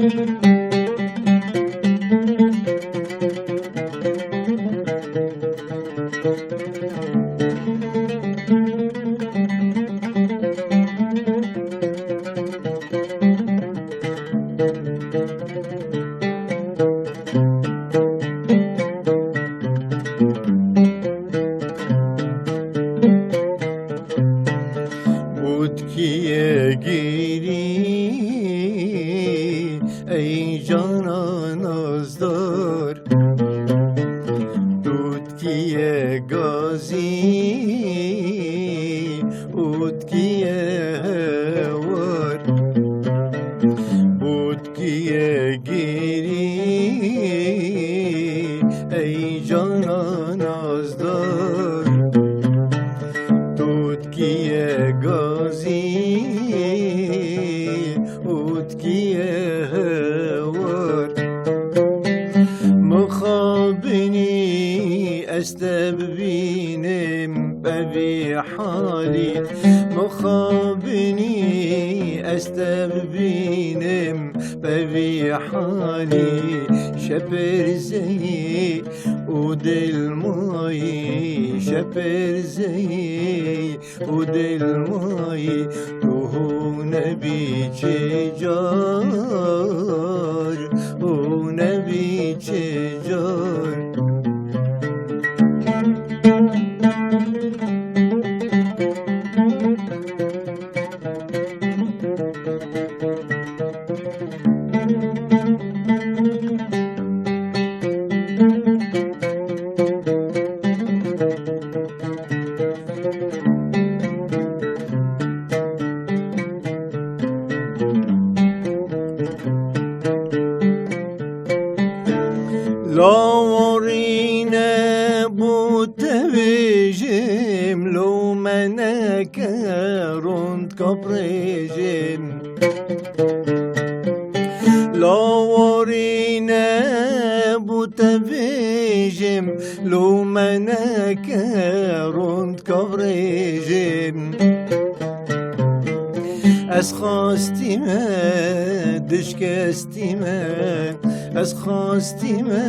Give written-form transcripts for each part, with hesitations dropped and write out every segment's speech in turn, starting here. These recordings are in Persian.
Utkiye giri ey canan azdar, Utkiye gazi Utkiye var, Utkiye giri ey canan azdar, Utkiye gazi Utkiye var. مخابني استبينم ببي حالي، مخابني استبينم ببي حالي، شبر زي ودل ماي، شبر زي ودل ماي، وهو نبي جار، هو نبي جار. لاورين بوتبيجم لو منك رند كبريجم، لاورين بوتبيجم لو منك رند كبريجم، از خواستیمه دشکستیمه، از خواستیمه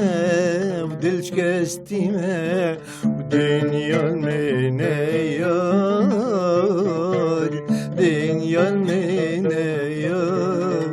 و دلشکستیمه، و دنیال منه یار، دنیال منه یار.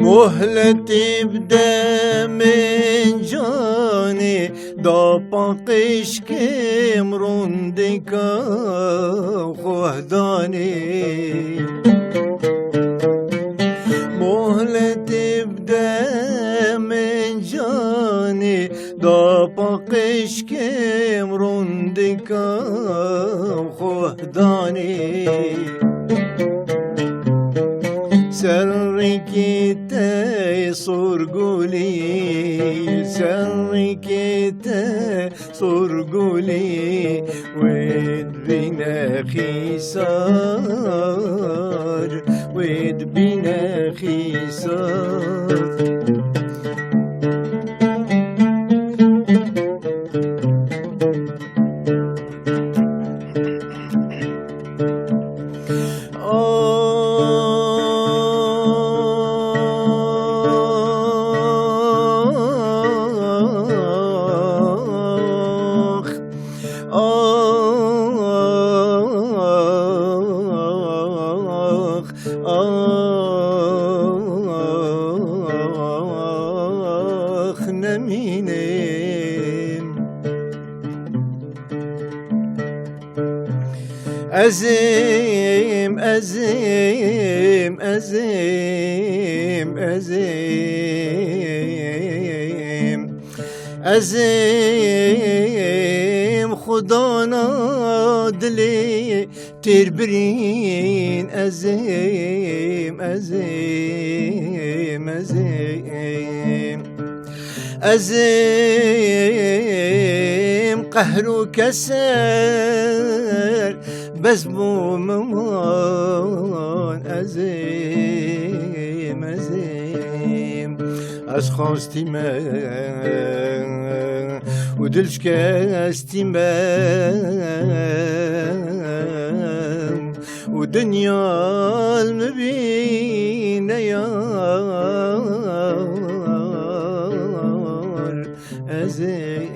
مهلتي بدا من جاني ضبقش كمرون ديكا وخهداني، مهلتي بدا من جاني ضبقش كمرون ديكا وخهداني، سرك صرقولي، سرك صرقولي، ويد بنا خيسار، ويد بنا خيسار. أزيم أزيم أزيم أزيم أزيم خدانا دلي تربرين، أزيم أزيم أزيم أزيم قهر وكسر بس بو ممان أزيم أشخاص من ودلش كاستي من ودنيا المبين يار أزيم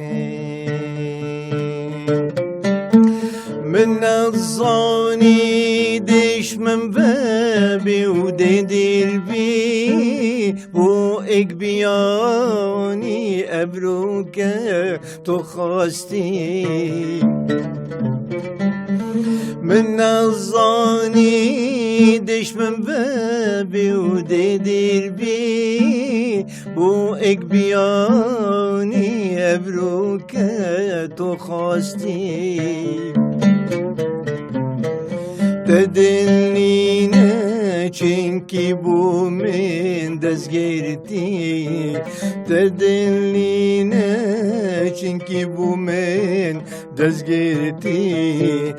من الظاني ديش من بابي ودير بي بوئك بياني أبروك تخاستي من الظاني ديش من بابي ودير بي بوئك بياني أبروك تخاستي تدلنينا çünkü bu men dezgerti tedilline çünkü bu men dezgerti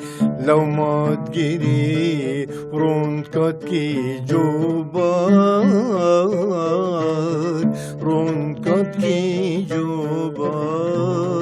lawmat giri rund kat ki jobar rund kat ki jobar